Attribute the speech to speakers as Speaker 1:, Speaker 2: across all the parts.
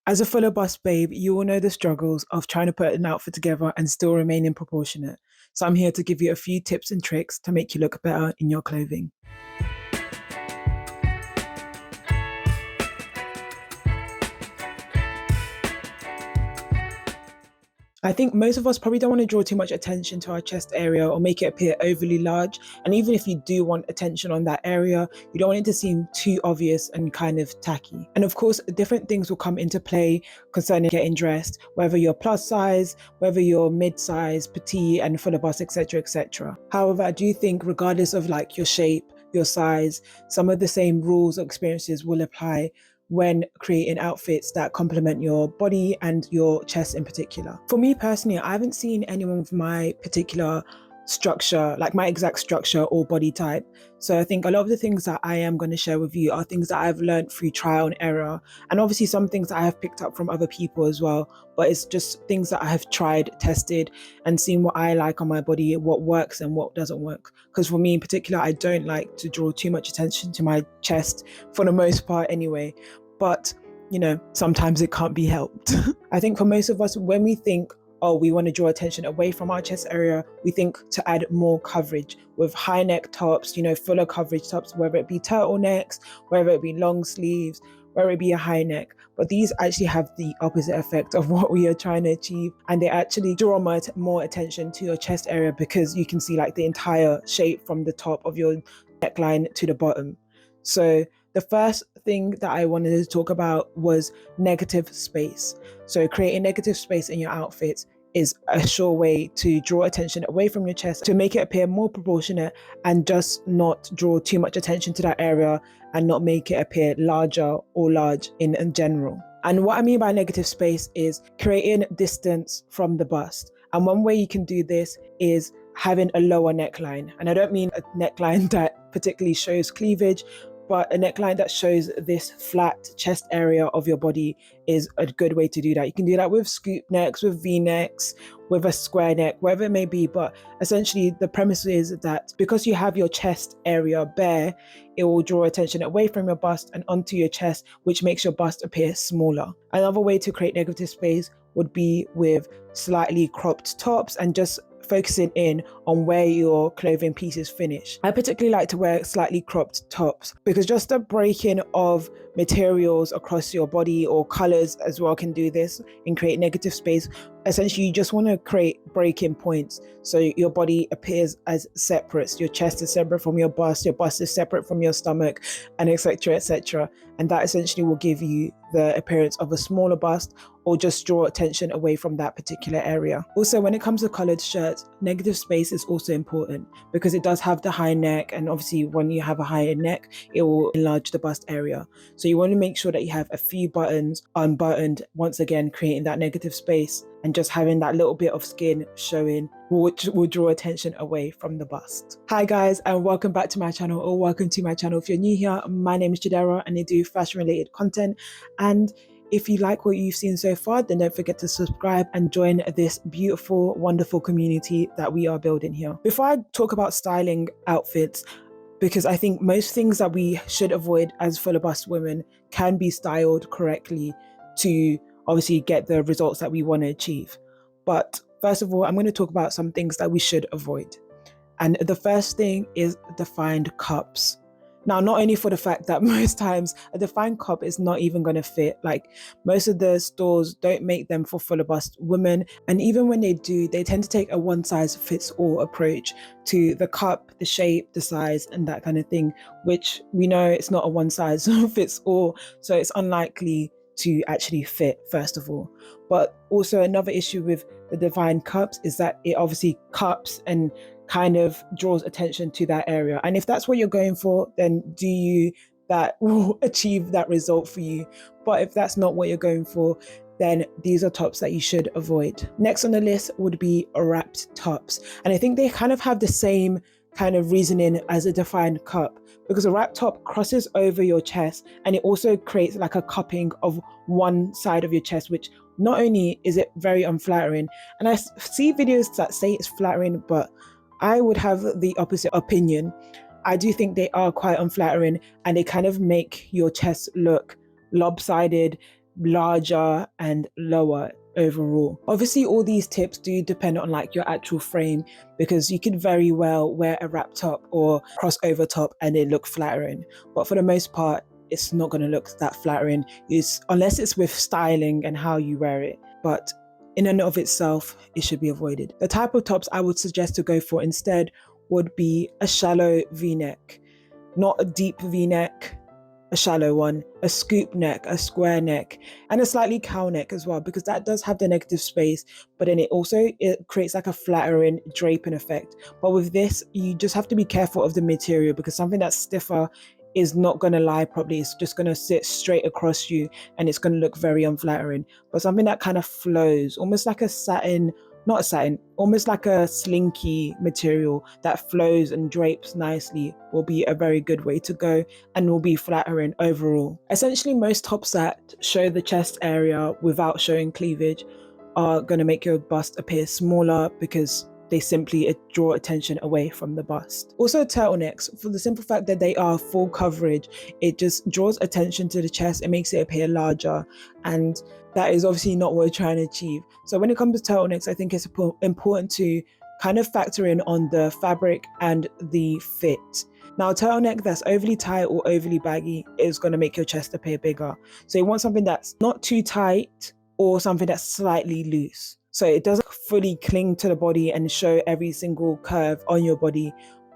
Speaker 1: As a fuller bust babe, you will know the struggles of trying to put an outfit together and still remaining proportionate. So I'm here to give you a few tips and tricks to make you look better in your clothing. I think most of us probably don't want to draw too much attention to our chest area or make it appear overly large. And even if you do want attention on that area, you don't want it to seem too obvious and kind of tacky. And of course, different things will come into play concerning getting dressed, whether you're plus size, whether you're mid-size, petite and fuller bust, etc., etc. However, I do think regardless of like your shape, your size, some of the same rules or experiences will apply when creating outfits that complement your body and your chest in particular. For me personally, I haven't seen anyone with my particular structure, like my exact structure or body type. So I think a lot of the things that I am going to share with you are things that I've learned through trial and error, and obviously some things that I have picked up from other people as well, but it's just things that I have tried, tested and seen what I like on my body, what works and what doesn't work. Because for me in particular, I don't like to draw too much attention to my chest for the most part anyway, but you know, sometimes it can't be helped. I think for most of us, when we think, oh, we want to draw attention away from our chest area, we think to add more coverage with high neck tops, you know, fuller coverage tops, whether it be turtlenecks, whether it be long sleeves, whether it be a high neck. But these actually have the opposite effect of what we are trying to achieve. And they actually draw more attention to your chest area because you can see like the entire shape from the top of your neckline to the bottom. So the first thing that I wanted to talk about was negative space. So creating negative space in your outfits is a sure way to draw attention away from your chest, to make it appear more proportionate and just not draw too much attention to that area and not make it appear larger or large in general. And what I mean by negative space is creating distance from the bust. And one way you can do this is having a lower neckline. And I don't mean a neckline that particularly shows cleavage, but a neckline that shows this flat chest area of your body is a good way to do that. You can do that with scoop necks, with V-necks, with a square neck, wherever it may be. But essentially the premise is that because you have your chest area bare, it will draw attention away from your bust and onto your chest, which makes your bust appear smaller. Another way to create negative space would be with slightly cropped tops and just focusing in on where your clothing pieces finish. I particularly like to wear slightly cropped tops because just the breaking of materials across your body or colors as well can do this and create negative space. Essentially, you just want to create breaking points so your body appears as separate. Your chest is separate from your bust is separate from your stomach, and etc, etc. And that essentially will give you the appearance of a smaller bust or just draw attention away from that particular area. Also, when it comes to collared shirts, negative space is also important because it does have the high neck, and obviously when you have a higher neck, it will enlarge the bust area. So you want to make sure that you have a few buttons unbuttoned, once again creating that negative space, and just having that little bit of skin showing, which will draw attention away from the bust. Hi guys, and welcome back to my channel, or welcome to my channel. If you're new here, my name is Chidera and I do fashion related content. And if you like what you've seen so far, then don't forget to subscribe and join this beautiful, wonderful community that we are building here. Before I talk about styling outfits, because I think most things that we should avoid as fuller bust women can be styled correctly to obviously get the results that we want to achieve. But first of all, I'm going to talk about some things that we should avoid. And the first thing is defined cups. Now, not only for the fact that most times a defined cup is not even going to fit, like most of the stores don't make them for fuller bust women. And even when they do, they tend to take a one size fits all approach to the cup, the shape, the size, and that kind of thing, which we know it's not a one size fits all. So it's unlikely to actually fit, first of all. But also another issue with the defined cups is that it obviously cups and kind of draws attention to that area. And if that's what you're going for, then that will achieve that result for you. But if that's not what you're going for, then these are tops that you should avoid. Next on the list would be wrapped tops. And I think they kind of have the same kind of reasoning as a defined cup, because a wrap top crosses over your chest and it also creates like a cupping of one side of your chest, which not only is it very unflattering, and I see videos that say it's flattering, but I would have the opposite opinion. I do think they are quite unflattering and they kind of make your chest look lopsided. larger and lower overall. Obviously, all these tips do depend on like your actual frame, because you could very well wear a wrap top or crossover top and it look flattering. But for the most part, it's not going to look that flattering, unless it's with styling and how you wear it. But in and of itself, it should be avoided. The type of tops I would suggest to go for instead would be a shallow V-neck, not a deep V-neck, a shallow one, a scoop neck, a square neck, and a slightly cow neck as well, because that does have the negative space, but then it creates like a flattering draping effect. But with this, you just have to be careful of the material, because something that's stiffer is not going to lie properly. It's just going to sit straight across you and it's going to look very unflattering. But something that kind of flows, almost like a satin, not a satin, almost like a slinky material that flows and drapes nicely, will be a very good way to go and will be flattering overall. Essentially, most tops that show the chest area without showing cleavage are going to make your bust appear smaller, because they simply draw attention away from the bust. Also, turtlenecks, for the simple fact that they are full coverage, it just draws attention to the chest, it makes it appear larger, and that is obviously not what we're trying to achieve. So when it comes to turtlenecks, I think it's important to kind of factor in on the fabric and the fit. Now, a turtleneck that's overly tight or overly baggy is going to make your chest appear bigger. So you want something that's not too tight or something that's slightly loose, so it doesn't fully cling to the body and show every single curve on your body,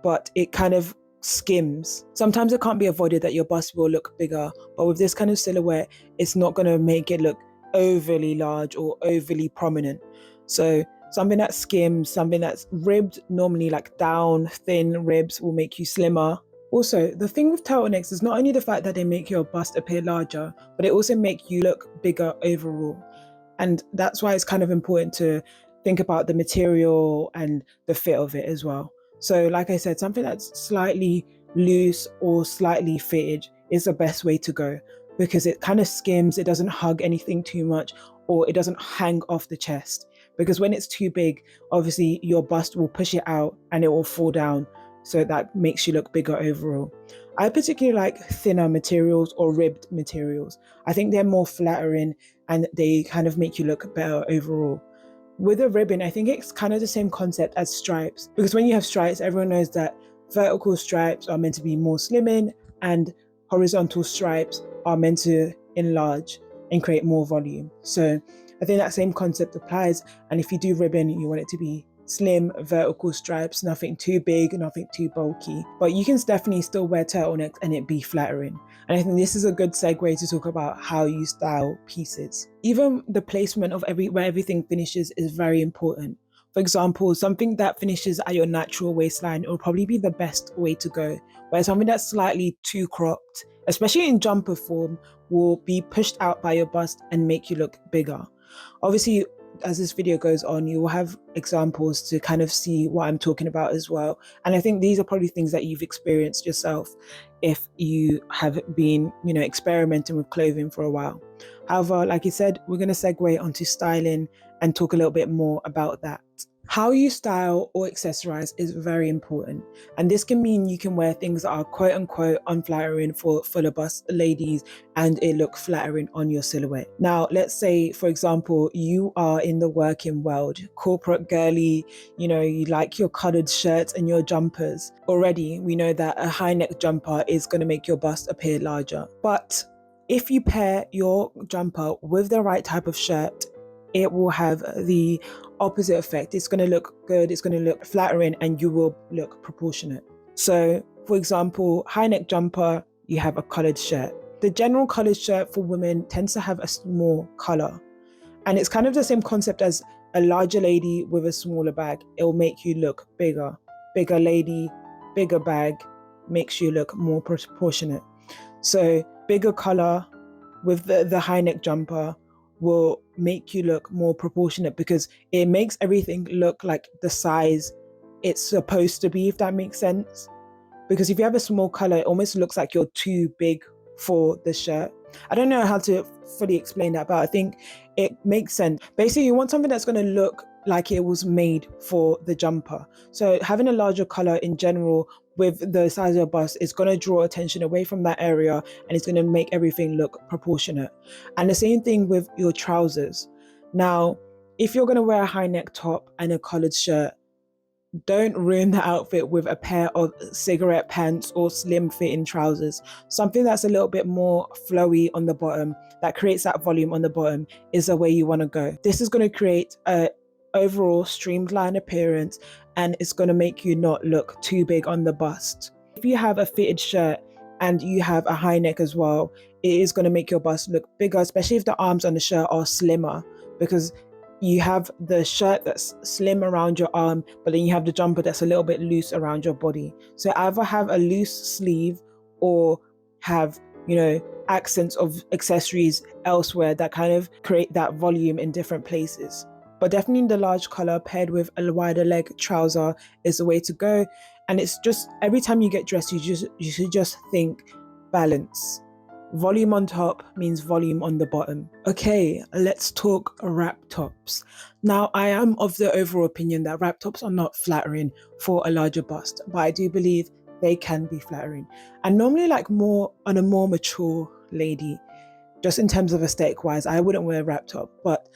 Speaker 1: but it kind of skims. Sometimes it can't be avoided that your bust will look bigger, but with this kind of silhouette, it's not going to make it look overly large or overly prominent. So something that skims, something that's ribbed, normally like down, thin ribs, will make you slimmer. Also, the thing with turtlenecks is not only the fact that they make your bust appear larger, but it also make you look bigger overall. And that's why it's kind of important to think about the material and the fit of it as well. So like I said, something that's slightly loose or slightly fitted is the best way to go, because it kind of skims, it doesn't hug anything too much, or it doesn't hang off the chest. Because when it's too big, obviously your bust will push it out and it will fall down. So that makes you look bigger overall. I particularly like thinner materials or ribbed materials. I think they're more flattering and they kind of make you look better overall. With a ribbon, I think it's kind of the same concept as stripes, because when you have stripes, everyone knows that vertical stripes are meant to be more slimming and horizontal stripes are meant to enlarge and create more volume. So I think that same concept applies. And if you do ribbon, you want it to be slim, vertical stripes, nothing too big, nothing too bulky. But you can definitely still wear turtlenecks and it be flattering. And I think this is a good segue to talk about how you style pieces. Even the placement of where everything finishes is very important. For example, something that finishes at your natural waistline will probably be the best way to go, where something that's slightly too cropped, especially in jumper form, will be pushed out by your bust and make you look bigger. Obviously, as this video goes on, you will have examples to kind of see what I'm talking about as well. And I think these are probably things that you've experienced yourself if you have been, experimenting with clothing for a while. However, like I said, we're going to segue onto styling and talk a little bit more about that. How you style or accessorize is very important. And this can mean you can wear things that are quote unquote unflattering for fuller bust ladies and it look flattering on your silhouette. Now, let's say, for example, you are in the working world, corporate girly, you like your colored shirts and your jumpers. Already, we know that a high neck jumper is going to make your bust appear larger. But if you pair your jumper with the right type of shirt, it will have the opposite effect. It's going to look good, it's going to look flattering, and you will look proportionate. So, for example, high neck jumper, you have a collared shirt. The general collared shirt for women tends to have a small collar. And it's kind of the same concept as a larger lady with a smaller bag. It will make you look bigger. Bigger lady, bigger bag, makes you look more proportionate. So, bigger collar with the high neck jumper will make you look more proportionate, because it makes everything look like the size it's supposed to be, if that makes sense. Because if you have a small collar, it almost looks like you're too big for the shirt. I don't know how to fully explain that, but I think it makes sense. Basically, you want something that's going to look like it was made for the jumper. So having a larger color in general with the size of your bust is going to draw attention away from that area, and it's going to make everything look proportionate. And the same thing with your trousers. Now, if you're going to wear a high neck top and a collared shirt, don't ruin the outfit with a pair of cigarette pants or slim fitting trousers. Something that's a little bit more flowy on the bottom, that creates that volume on the bottom, is the way you want to go. This is going to create a overall streamlined appearance, and it's going to make you not look too big on the bust. If you have a fitted shirt and you have a high neck as well, it is going to make your bust look bigger, especially if the arms on the shirt are slimmer, because you have the shirt that's slim around your arm, but then you have the jumper that's a little bit loose around your body. So either have a loose sleeve or have, accents of accessories elsewhere that kind of create that volume in different places. But definitely the large collar paired with a wider leg trouser is the way to go. And it's just, every time you get dressed, you should just think balance. Volume on top means volume on the bottom. Okay, let's talk wrap tops. Now, I am of the overall opinion that wrap tops are not flattering for a larger bust, but I do believe they can be flattering. And normally, like more on a more mature lady, just in terms of aesthetic wise, I wouldn't wear a wrap top. But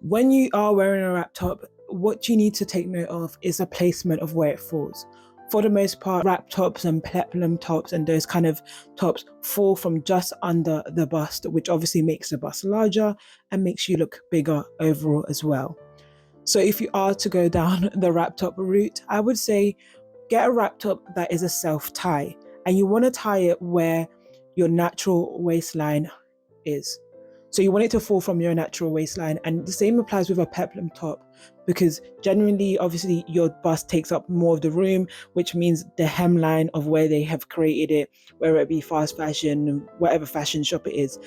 Speaker 1: when you are wearing a wrap top, what you need to take note of is the placement of where it falls. For the most part, wrap tops and peplum tops and those kind of tops fall from just under the bust, which obviously makes the bust larger and makes you look bigger overall as well. So if you are to go down the wrap top route, I would say get a wrap top that is a self tie, and you want to tie it where your natural waistline is. So you want it to fall from your natural waistline, and the same applies with a peplum top, because generally, obviously, your bust takes up more of the room, which means the hemline of where they have created it, whether it be fast fashion, whatever fashion shop it is,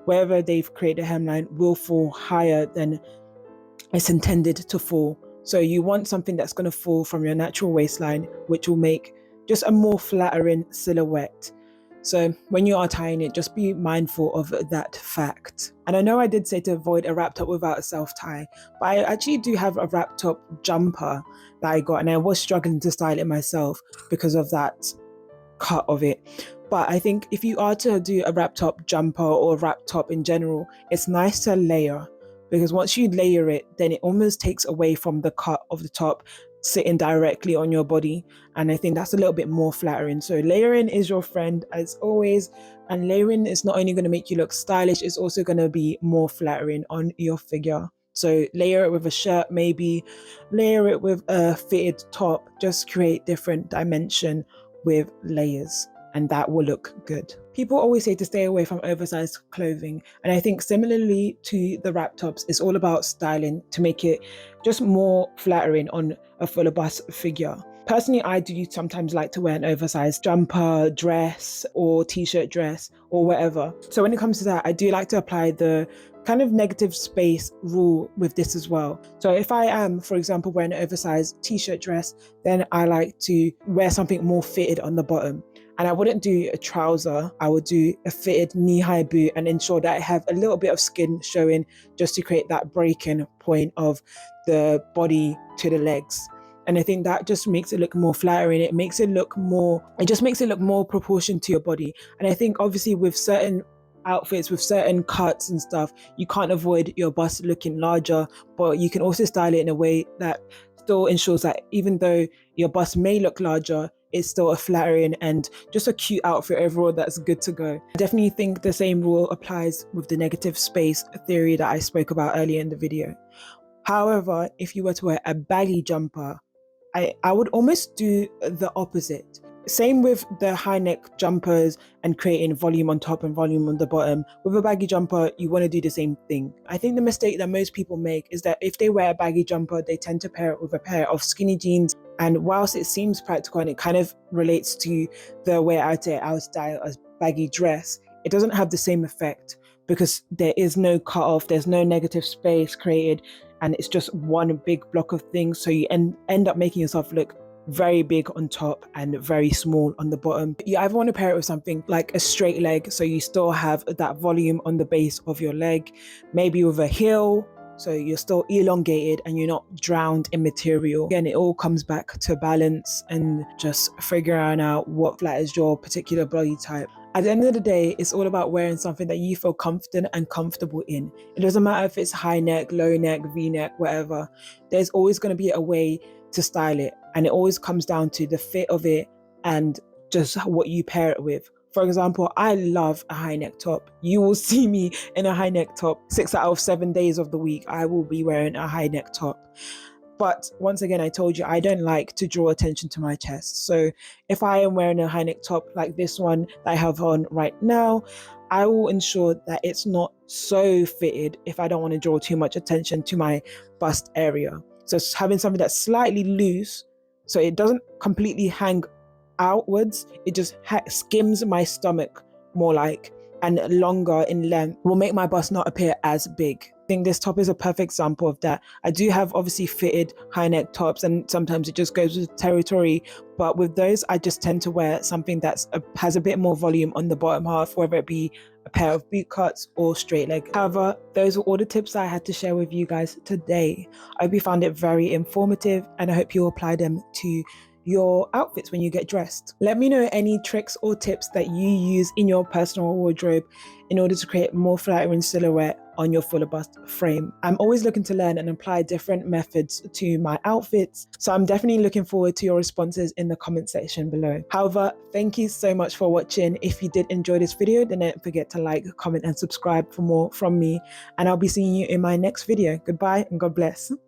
Speaker 1: wherever they've created a hemline will fall higher than it's intended to fall. So you want something that's going to fall from your natural waistline, which will make just a more flattering silhouette. So when you are tying it, just be mindful of that fact. And I know I did say to avoid a wrap top without a self tie, but I actually do have a wrap top jumper that I got, and I was struggling to style it myself because of that cut of it. But I think if you are to do a wrap top jumper or wrap top in general, it's nice to layer, because once you layer it, then it almost takes away from the cut of the top sitting directly on your body, and I think that's a little bit more flattering. So layering is your friend as always, and layering is not only going to make you look stylish, it's also going to be more flattering on your figure. So layer it with a shirt, maybe layer it with a fitted top, just create different dimension with layers, and that will look good. People always say to stay away from oversized clothing, and I think similarly to the wrap tops, it's all about styling to make it just more flattering on a fuller bust figure. Personally, I do sometimes like to wear an oversized jumper, dress, or t-shirt dress, or whatever. So when it comes to that, I do like to apply the kind of negative space rule with this as well. So if I am, for example, wearing an oversized t-shirt dress, then I like to wear something more fitted on the bottom. And I wouldn't do a trouser, I would do a fitted knee-high boot and ensure that I have a little bit of skin showing, just to create that breaking point of the body to the legs. And I think that just makes it look more flattering. It just makes it look more proportioned to your body. And I think obviously with certain outfits, with certain cuts and stuff, you can't avoid your bust looking larger, but you can also style it in a way that still ensures that even though your bust may look larger, it's still a flattering and just a cute outfit overall that's good to go. I definitely think the same rule applies with the negative space theory that I spoke about earlier in the video. However, if you were to wear a baggy jumper, I would almost do the opposite. Same with the high neck jumpers and creating volume on top and volume on the bottom. With a baggy jumper, you want to do the same thing. I think the mistake that most people make is that if they wear a baggy jumper, they tend to pair it with a pair of skinny jeans. And whilst it seems practical and it kind of relates to the way I would style a baggy dress, it doesn't have the same effect because there is no cut off, there's no negative space created, and it's just one big block of things. So you end up making yourself look very big on top and very small on the bottom. You either want to pair it with something like a straight leg, so you still have that volume on the base of your leg, maybe with a heel, So you're still elongated and you're not drowned in material. Again, it all comes back to balance and just figuring out what flatters your particular body type. At the end of the day, it's all about wearing something that you feel confident and comfortable in. It doesn't matter if it's high neck, low neck, V-neck, whatever. There's always going to be a way to style it. And it always comes down to the fit of it and just what you pair it with. For example, I love a high neck top. You will see me in a high neck top 6 out of 7 days of the week. I will be wearing a high neck top. But once again, I told you, I don't like to draw attention to my chest. So if I am wearing a high neck top like this one that I have on right now, I will ensure that it's not so fitted if I don't want to draw too much attention to my bust area. So having something that's slightly loose, so it doesn't completely hang outwards, it just skims my stomach more like, and longer in length will make my bust not appear as big. I think this top is a perfect example of that. I do have obviously fitted high neck tops and sometimes it just goes with territory, but with those I just tend to wear something that has a bit more volume on the bottom half, whether it be a pair of boot cuts or straight leg. However, those are all the tips I had to share with you guys today. I hope you found it very informative and I hope you apply them to your outfits when you get dressed. Let me know any tricks or tips that you use in your personal wardrobe in order to create more flattering silhouette on your fuller bust frame. I'm always looking to learn and apply different methods to my outfits, so I'm definitely looking forward to your responses in the comment section below. However, thank you so much for watching. If you did enjoy this video, then don't forget to like, comment and subscribe for more from me, and I'll be seeing you in my next video. Goodbye and God bless.